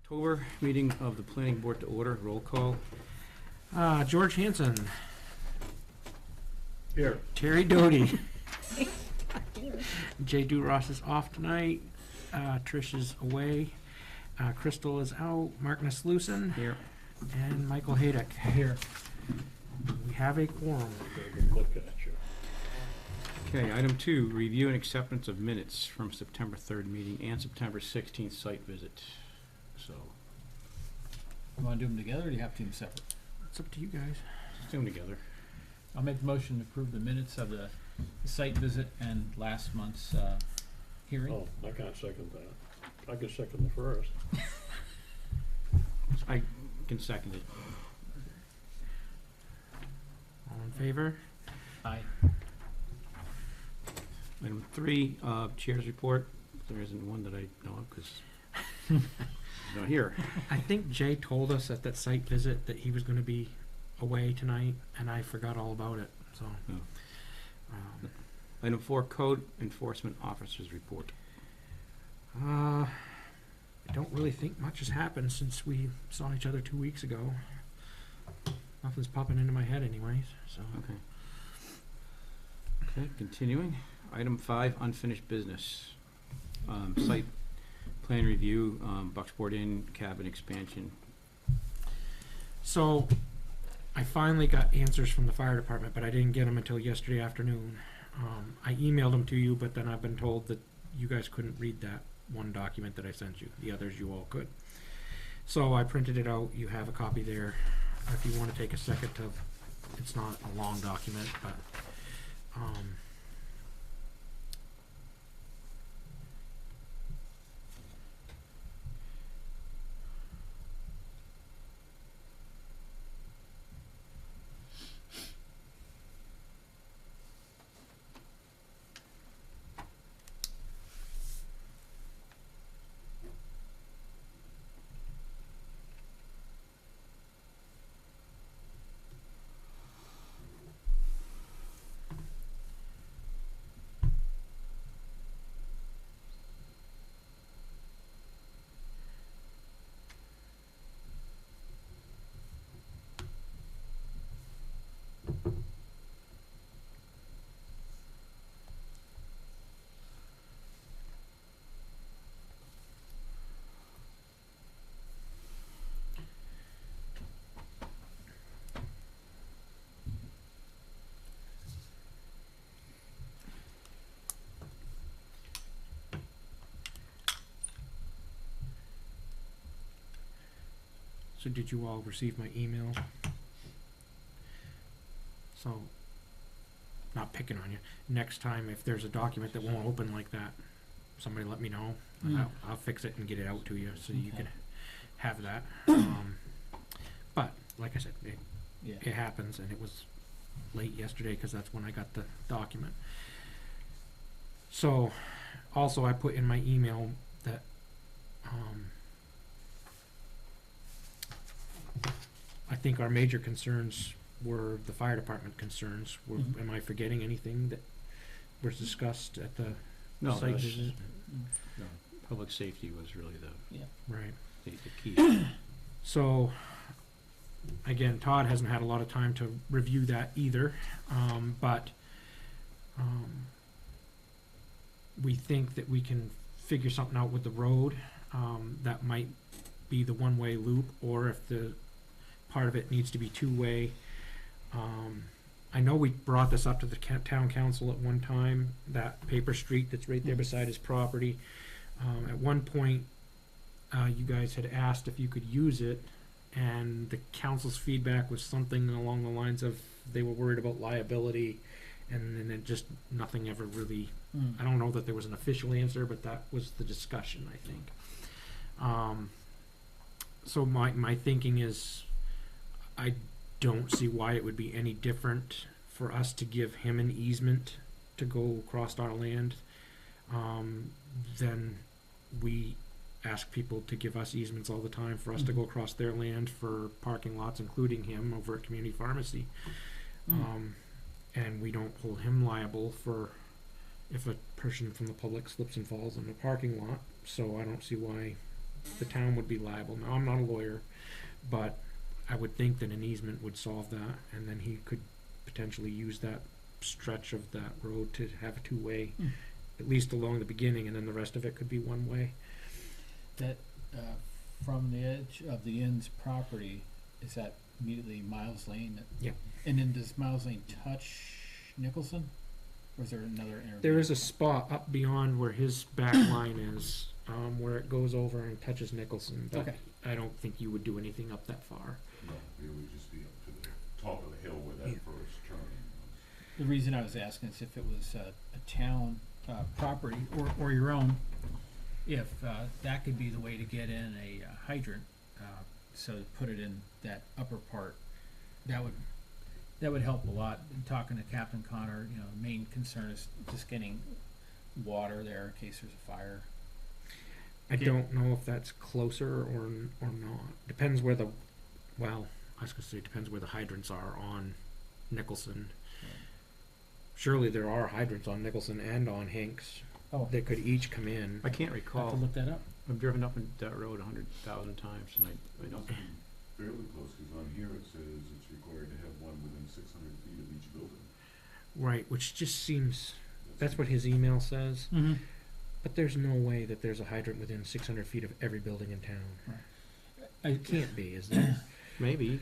October meeting of the planning board to order. Roll call. George Hanson. Here. Terry Doty. Jay Duross is off tonight. Trish is away. Crystal is out. Mark Naslusen. Here. And Michael Haydick. Here. We have a quorum. Look at you. Okay, item 2, review and acceptance of minutes from September 3rd meeting and September 16th site visit. So, You want to do them together, or do you have to do them separate? It's up to you guys. let's do them together. I'll make the motion to approve the minutes of the site visit and last month's hearing. Oh, I can't second that. I can second the first. I can second it. All in favor? Aye. Item 3, chair's report. There isn't one that I know of because he's not here. I think Jay told us at that site visit that he was going to be away tonight, and I forgot all about it. So, Item 4, code enforcement officer's report. I don't really think much has happened since we saw each other 2 weeks ago. Nothing's popping into my head anyways, so. Okay. Okay, continuing. Item 5, unfinished business. Site plan review, Bucksport Inn cabin expansion. So, I finally got answers from the fire department, but I didn't get them until yesterday afternoon. I emailed them to you, but then I've been told that you guys couldn't read that one document that I sent you. The others you all could. So I printed it out. You have a copy there. If you want to take a second to, it's not a long document, but so did you all receive my email? So, not picking on you. Next time, if there's a document that won't open like that, somebody let me know. I'll fix it and get it out to you so you Okay. can have that. But, like I said, Yeah. it happens, and it was late yesterday because that's when I got the document. So, also I put in my email that I think our major concerns were the fire department concerns. Mhm. Am I forgetting anything that was discussed at the No, site that's- visit? no, public safety was really the Right. key. So, again, Todd hasn't had a lot of time to review that either, but we think that we can figure something out with the road that might be the one-way loop, or if the part of it needs to be two-way. I know we brought this up to the town council at one time, that paper street that's right there beside his property. At one point, you guys had asked if you could use it, and the council's feedback was something along the lines of they were worried about liability, and then it just nothing ever really. I don't know that there was an official answer, but that was the discussion, I think. So my thinking is, I don't see why it would be any different for us to give him an easement to go across our land than we ask people to give us easements all the time for us to go across their land for parking lots, including him over at Community Pharmacy. And we don't hold him liable for if a person from the public slips and falls in a parking lot. So I don't see why the town would be liable. Now, I'm not a lawyer, but I would think that an easement would solve that, and then he could potentially use that stretch of that road to have a two-way, Mm. at least along the beginning, and then the rest of it could be one-way. That, from the edge of the inn's property, is that immediately Miles Lane? Yep. And then does Miles Lane touch Nicholson? Or is there another area? There is a spot up beyond where his back line is, where it goes over and touches Nicholson, but Okay. I don't think you would do anything up that far. No, it would just be up to the top of the hill where that Yeah. first turn was. The reason I was asking is if it was a town property or your own, if that could be the way to get in a hydrant, so to put it in that upper part, that would help a lot. In talking to Captain Connor, you know, the main concern is just getting water there in case there's a fire. I Okay. don't know if that's closer or not. Depends where the, well, I was gonna say, depends where the hydrants are on Nicholson. Surely there are hydrants on Nicholson and on Hinks Oh, that could each come in. I can't I have recall. to look that up. I've driven up that road 100,000 times, and I don't. Fairly close, because on here it says it's required to have one within 600 feet of each building. Right, which just seems, that's what his email says, Mm-hmm. but there's no way that there's a hydrant within 600 feet of every building in town. It can't be, is there? Maybe.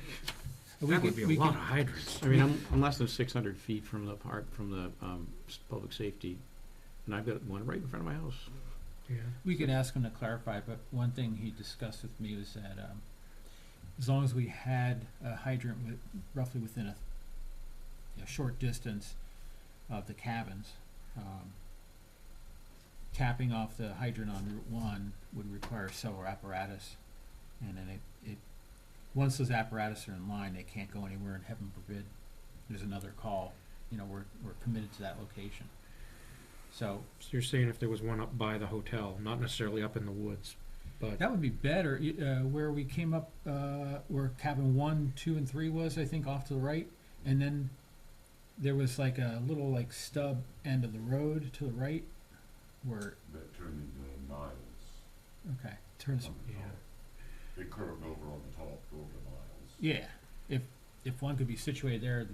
That would be a lot of hydrants. I mean, I'm less than 600 feet from the public safety, and I've got one right in front of my house. Yeah. We could ask him to clarify, but one thing he discussed with me was that as long as we had a hydrant roughly within a short distance of the cabins, tapping off the hydrant on Route 1 would require several apparatus, and then it once those apparatus are in line, they can't go anywhere, and heaven forbid there's another call. You know, we're committed to that location. So So you're saying if there was one up by the hotel, not necessarily up in the woods, but that would be better, where we came up, where cabin 1, 2, and 3 was, I think, off to the right, and then there was like a little like stub end of the road to the right, where, That turned into miles. okay, turns, on the yeah. top. It curved over on the top, over miles. yeah, if one could be situated there,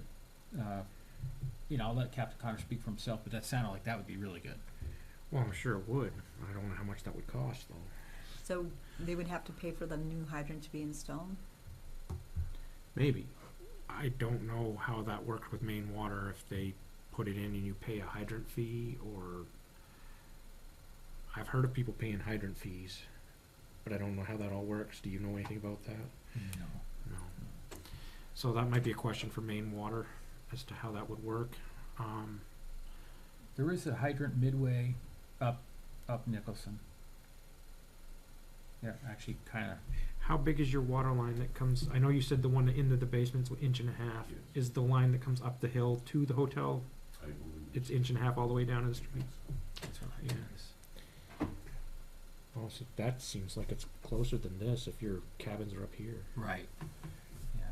you know, I'll let Captain Connor speak for himself, but that sounded like that would be really good. well, I'm sure it would. I don't know how much that would cost though. So they would have to pay for the new hydrant to be installed? Maybe. I don't know how that works with main water, if they put it in and you pay a hydrant fee, or I've heard of people paying hydrant fees, but I don't know how that all works. Do you know anything about that? No. No. So that might be a question for main water as to how that would work. There is a hydrant midway up Nicholson. Yeah, actually, kind of. How big is your water line that comes, I know you said the one into the basement's 1.5 inches. Yes. Is the line that comes up the hill to the hotel, I believe. it's 1.5 inches all the way down to the street? That's what Yeah. is. Oh, so that seems like it's closer than this if your cabins are up here. Right. Yeah.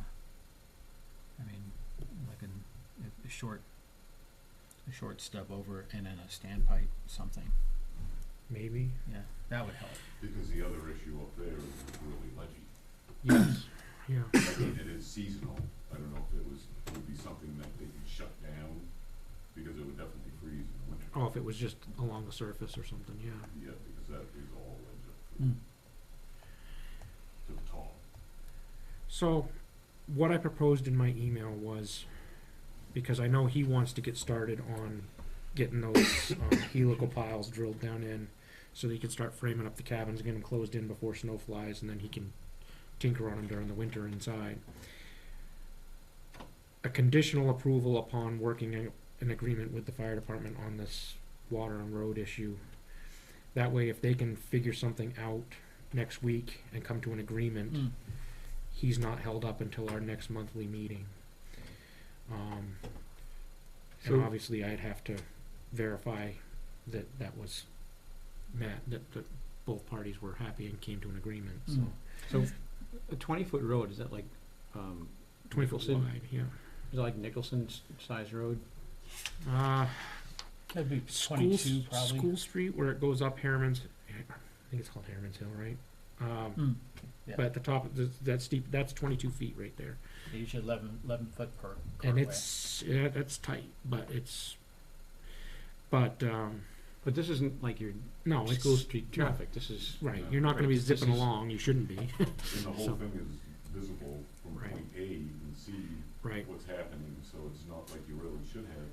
I mean, like a short stub over and then a standpipe, something. Maybe? Yeah, that would help. Because the other issue up there is really ledgy. Yes. Yeah. I mean, it is seasonal. I don't know if it would be something that they could shut down, because it would definitely freeze in the winter. Oh, if it was just along the surface or something, yeah. Yeah, because that is all ledge up Mm. to the top. So, what I proposed in my email was, because I know he wants to get started on getting those helical piles drilled down in, so that he can start framing up the cabins, get them closed in before snow flies, and then he can tinker on them during the winter inside. A conditional approval upon working an agreement with the fire department on this water and road issue. That way, if they can figure something out next week and come to an agreement, Mm. he's not held up until our next monthly meeting. And So- obviously, I'd have to verify that that was met, that both parties were happy and came to an agreement, so. Mm. So, a 20-foot road, is that like, 20 foot Nicholson? wide, yeah. Is it like Nicholson's size road? That'd be School, 22 probably. School Street, where it goes up Harriman's, I think it's called Harriman's Hill, right? Yeah. But at the top, that steep, that's 22 feet right there. They usually 11 foot per And cartway. it's, yeah, that's tight, but but, But this isn't like your no, it's, school street traffic, this is. right, you're not gonna be Right, this zipping is- along, you shouldn't be, And the whole So- thing is visible from Right. point A, you can see right? what's happening, so it's not like you really should have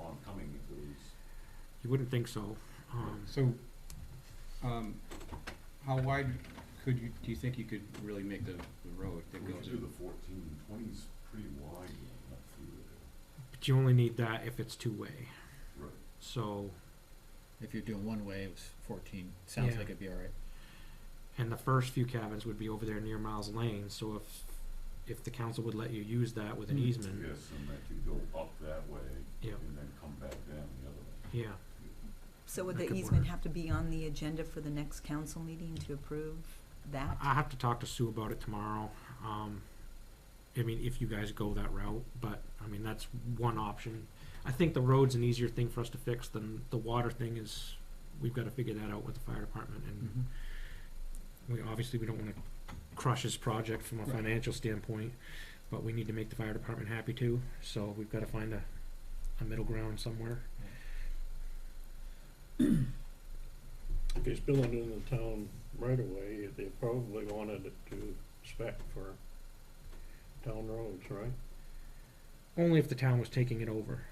oncoming if it was. You wouldn't think so. So, how wide do you think you could really make the road that We goes could do in? the 1420's pretty wide up through there. But you only need that if it's two-way, Right. so, If you're doing one way, it was 14. Sounds Yeah. like it'd be all right. and the first few cabins would be over there near Miles Lane, so if the council would let you use that with an Mm. easement, Yes, and that could go up that way Yep. and then come back down the other way. yeah. So would That the could easement work. have to be on the agenda for the next council meeting to approve that? I have to talk to Sue about it tomorrow. I mean, if you guys go that route, but, I mean, that's one option. I think the road's an easier thing for us to fix than the water thing is, we've gotta figure that out with the fire department, and we don't wanna crush his project from a Right. financial standpoint, but we need to make the fire department happy too, so we've gotta find a middle ground somewhere. If he's building in the town right away, they probably wanted it to spec for town roads, right? Only if the town was taking it over,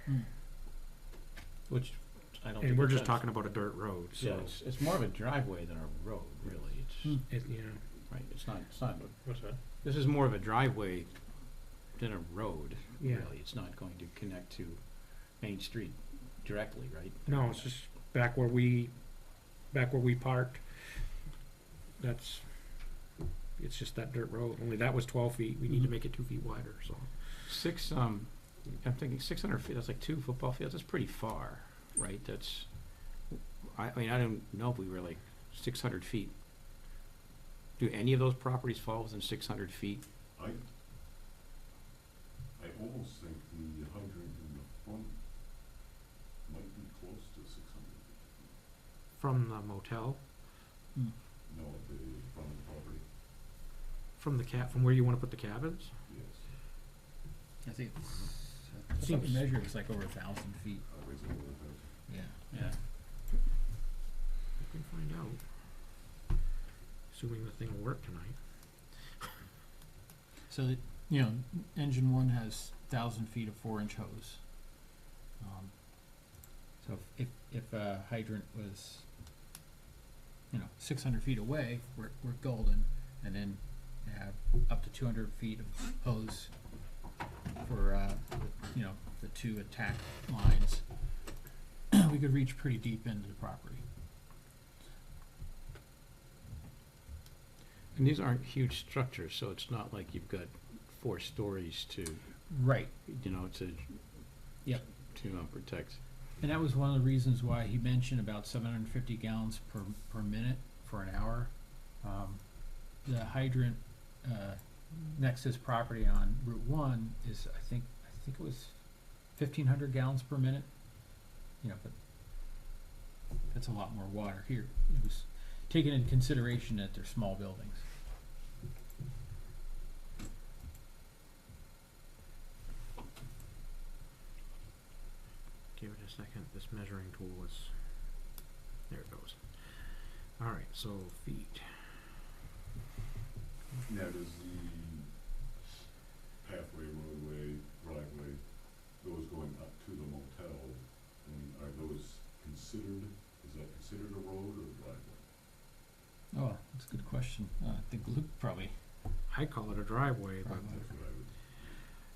Which, I don't think. and we're it just does. talking about a dirt road, Yeah, so, it's more of a driveway than a road, really, it's, you know, right, it's not, What's that? this is more of a driveway than a road, Yeah. really, it's not going to connect to Main Street directly, right? no, it's just back where we parked. It's just that dirt road, only that was 12 feet, we need to Mhm. make it 2 feet wider, so. I'm thinking 600 feet, that's like 2 football fields, that's pretty far, right, that's, I mean, I don't know if we were like 600 feet. Do any of those properties fall within 600 feet? I almost think the hydrant in the front might be close to 650 feet. From the motel, No, at the front of the property, from where you wanna put the cabins? yes. I think it's, I Seems- measure it was like over 1,000 feet. Highways over the house. Yeah. Yeah. We can find out. Assuming the thing will work tonight. So that, you know, engine one has 1,000 feet of 4-inch hose. So if a hydrant was, 600 feet away, we're golden, and then you have up to 200 feet of hose for, the two attack lines. We could reach pretty deep into the property. And these aren't huge structures, so it's not like you've got 4 stories to, Right. to. Yep. To protect. And that was one of the reasons why he mentioned about 750 gallons per minute for an hour. The hydrant next to his property on Route 1 is, I think it was 1,500 gallons per minute. But that's a lot more water here. It was taken into consideration that they're small buildings. Give it a second, this measuring tool is, there it goes. Alright, so feet. Now, does the pathway, roadway, driveway, those going up to the motel, I mean, are those considered, is that considered a road or a driveway? Oh, that's a good question. I think Luke probably. I call it a driveway, but,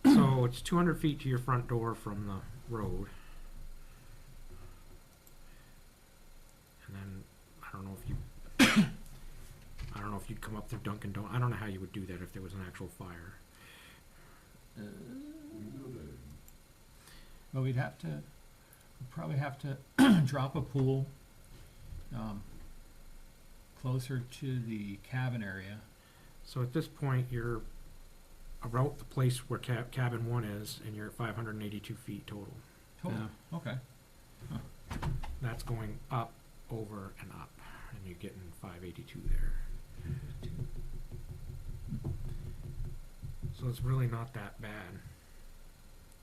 That's what I would, so it's 200 feet to your front door from the road. And then, I don't know if you'd come up through Dunkin' Donuts, I don't know how you would do that if there was an actual fire. we can do that. Well, we'd probably have to drop a pool closer to the cabin area. So at this point, you're about the place where cabin 1 is, and you're at 582 feet total. Total. Okay. That's going up, over, and up, and you're getting 582 there. So it's really not that bad.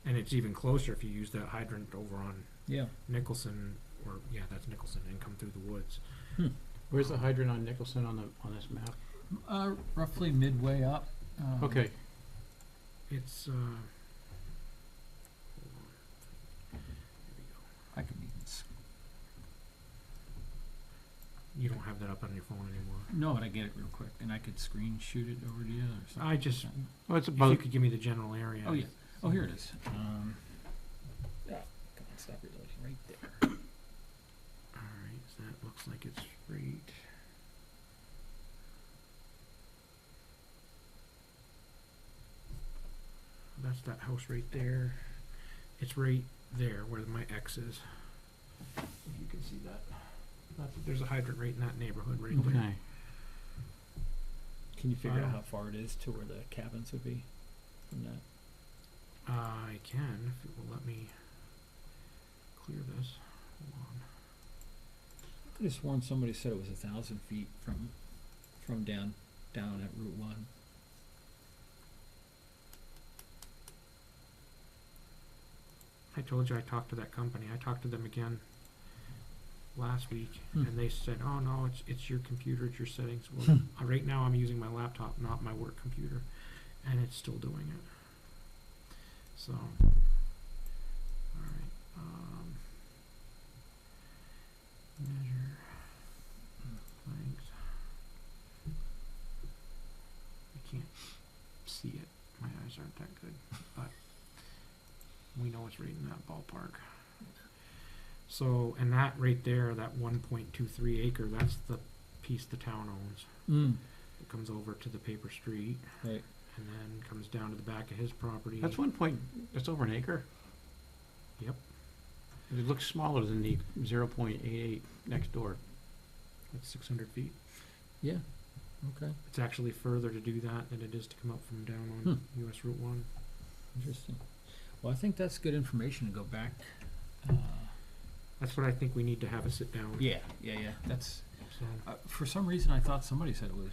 And it's even closer if you use that hydrant over on Yeah. Nicholson, or, yeah, that's Nicholson, and come through the woods. Where's the hydrant on Nicholson on this map? Roughly midway up. Okay, It's, hold on. Here we go. I can even, You don't have that up on your phone anymore. no, but I get it real quick, and I could screen shoot it over to you or something. I just, well, it's if about, you could give me the general area. Oh, yeah. Oh, here it is. Yeah, come on, stop reloading right there. Alright, so that looks like it's right. That's that house right there. It's right there where my X is. If you can see that. There's a hydrant right in that neighborhood right there. okay. Can you figure Uh, out how far it is to where the cabins would be from that? I can, if it will let me clear this. Hold on. I could have sworn somebody said it was 1,000 feet from down at Route 1. I told you I talked to that company. I talked to them again last week, and they said, "Oh no, it's your computer, it's your settings." Well, right now I'm using my laptop, not my work computer, and it's still doing it. So, all right. Measure length. I can't see it. My eyes aren't that good, but we know it's right in that ballpark. So, and that right there, that 1.23 acre, that's the piece the town owns. It comes over to the paper street, Right. and then comes down to the back of his property. That's that's over an acre? Yep. It looks smaller than the 0.88 next door. That's 600 feet. Yeah. Okay. It's actually further to do that than it is to come up from down on US Route 1. Interesting. Well, I think that's good information to go back. That's what I think we need to have a sit down. Yeah. That's So, for some reason I thought somebody said it was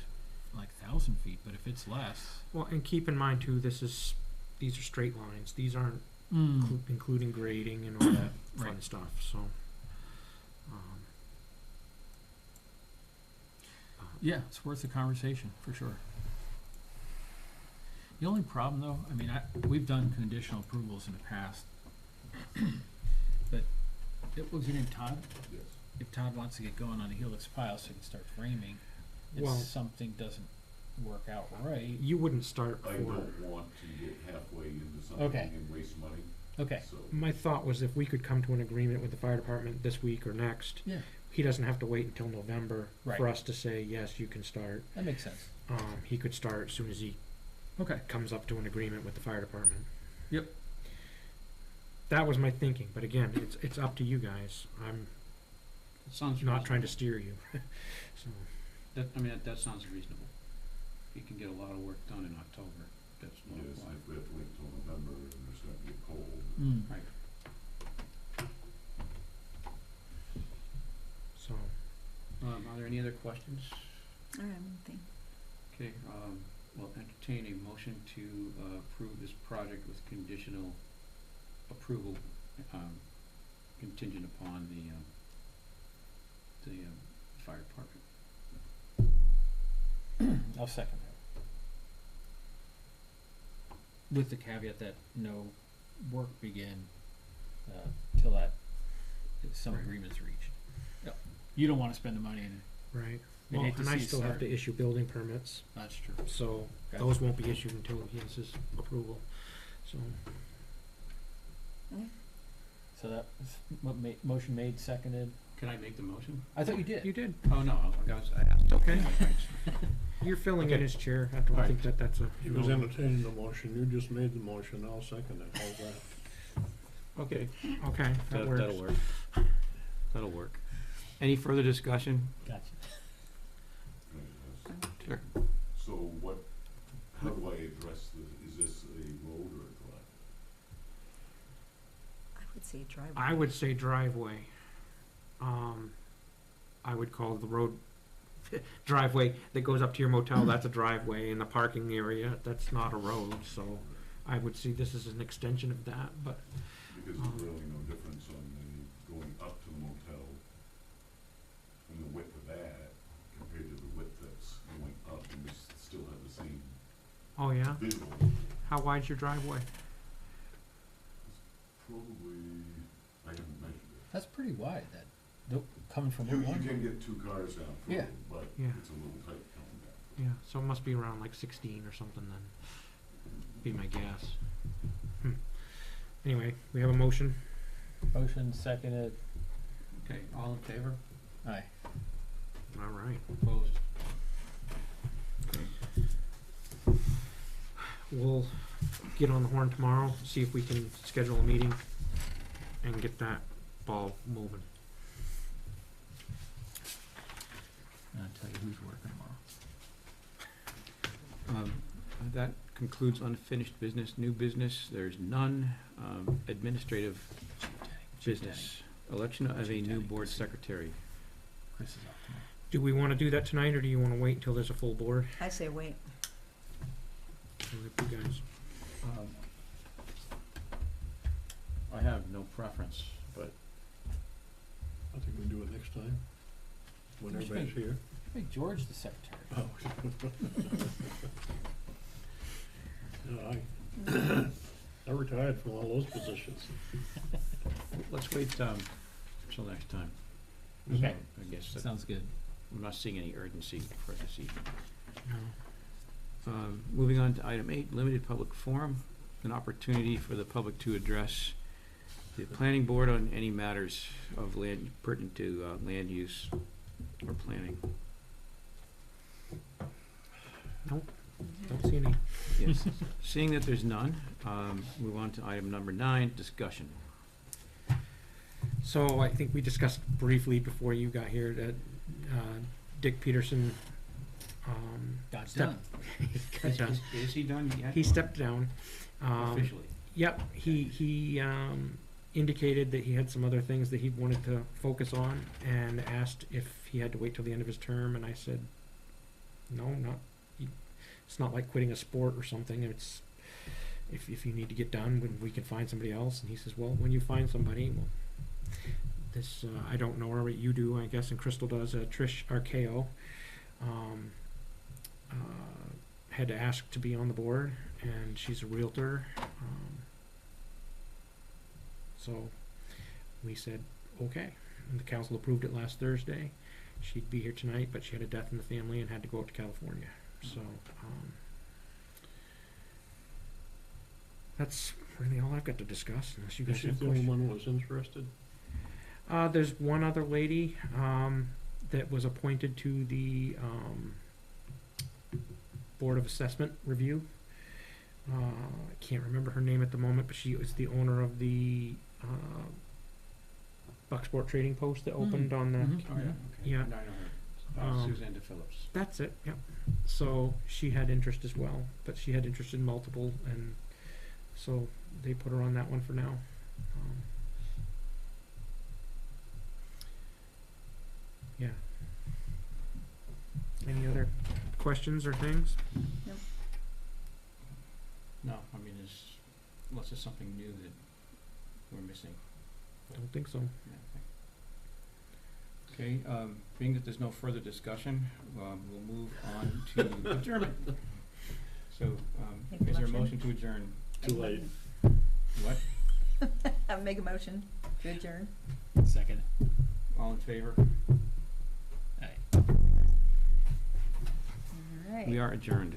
like 1,000 feet, but if it's less, well, and keep in mind too, these are straight lines. These aren't including grading and all that fun Right. stuff. So, yeah, it's worth the conversation for sure. The only problem, though, I mean, we've done conditional approvals in the past, but it was in Todd. Yes. If Todd wants to get going on a helix pile so he can start framing, if Well- something doesn't work out right. you wouldn't start I for. don't want to get halfway into something Okay. and waste money, Okay. so. My thought was if we could come to an agreement with the fire department this week or next, Yeah, he doesn't have to wait until November Right. for us to say, yes, you can start. that makes sense. He could start as soon as he Okay. comes up to an agreement with the fire department. Yep. That was my thinking, but again, it's up to you guys. I'm It sounds not trying to reasonable. steer you. So, That sounds reasonable. You can get a lot of work done in October. That's no Yes, and problem. if we have to wait until November and it's gonna get cold, Right. so Are there any other questions? I don't have anything. Okay, we'll entertain a motion to approve this project with conditional approval, contingent upon the fire department. I'll second that. With the caveat that no work begin till some Right. agreement's reached. Yep. You don't want to spend the money, and right. I'd Well, hate to and I see it still have start. to issue building permits, That's true. so Okay. those won't be issued until he has his approval. So So that was what motion made, seconded. Can I make the motion? I thought you did. you did. Oh, no, I asked. Okay. You're filling in Okay. his chair. I don't All think that's a. He was entertaining the motion, you just made the motion, I'll second it, how's that? Okay, Okay, that works. that'll work. That'll work. Any further discussion? Gotcha. Sure. so how do I address is this a road or a driveway? I would say driveway. I would say driveway. I would call the road driveway that goes up to your motel, that's a driveway, and the parking area, that's not a road, so I would see this as an extension of that, but, Because there's really no difference on the going up to the motel and the width of that compared to the width that's going up, and we still have the same oh yeah? visual. How wide's your driveway? Probably, I haven't measured it. That's pretty wide, coming from You Route 1. can get 2 cars down Yeah. through, but Yeah. it's a little tight coming down. Yeah, so it must be around like 16 or something then, be my guess. Anyway, we have a motion. Motion seconded. Okay, all in favor? Aye. All right. Opposed? We'll get on the horn tomorrow, see if we can schedule a meeting and get that ball moving. And I'll tell you who's working tomorrow. That concludes unfinished business. New business, there's none. Administrative business, election of a new board secretary. Chris is off tomorrow. Do we want to do that tonight, or do you want to wait until there's a full board? I say wait. Or if you guys, I have no preference, but I think we can do it next time, when Which everybody's thing? here. Make George the secretary. Oh. Yeah, I retired from all those positions. let's wait till next time. Okay. So, I guess that Sounds good. I'm not seeing any urgency for this evening. no. Moving on to item 8, limited public forum, an opportunity for the public to address the planning board on any matters of land pertinent to land use or planning. Don't see any. Yes. Seeing that there's none, move on to item number 9, discussion. So I think we discussed briefly before you got here that Dick Peterson Got Step- done. got done. Is he done yet? He stepped down. Officially? Yep, he indicated that he had some other things that he wanted to focus on and asked if he had to wait till the end of his term, and I said, no, it's not like quitting a sport or something. It's if you need to get done, we can find somebody else. And he says, well, when you find somebody, well, this I don't know her, but you do, I guess, and Crystal does. Trish Arceo had to ask to be on the board, and she's a realtor. So we said, okay. And the council approved it last Thursday. She'd be here tonight, but she had a death in the family and had to go out to California. So that's really all I've got to discuss, unless you Is guys she have the only questions. one who was interested? There's one other lady that was appointed to the Board of Assessment Review. I can't remember her name at the moment, but she was the owner of the Bucksport Trading Post that opened on the. Mhm. Oh, yeah, okay. Yeah. No, I know her. Um, Suzanne DePhillips. That's it. Yep. So she had interest as well, but she had interest in multiple, and so they put her on that one for now. Yeah. Any other questions or things? No, I mean, unless there's something new that we're missing. Don't think so. Yeah, okay, being that there's no further discussion, we'll move on to adjournment. So, Make a is there a motion. motion to adjourn? Too late. What? I'll make a motion to adjourn. Second. All in favor? Aye. All right. We are adjourned.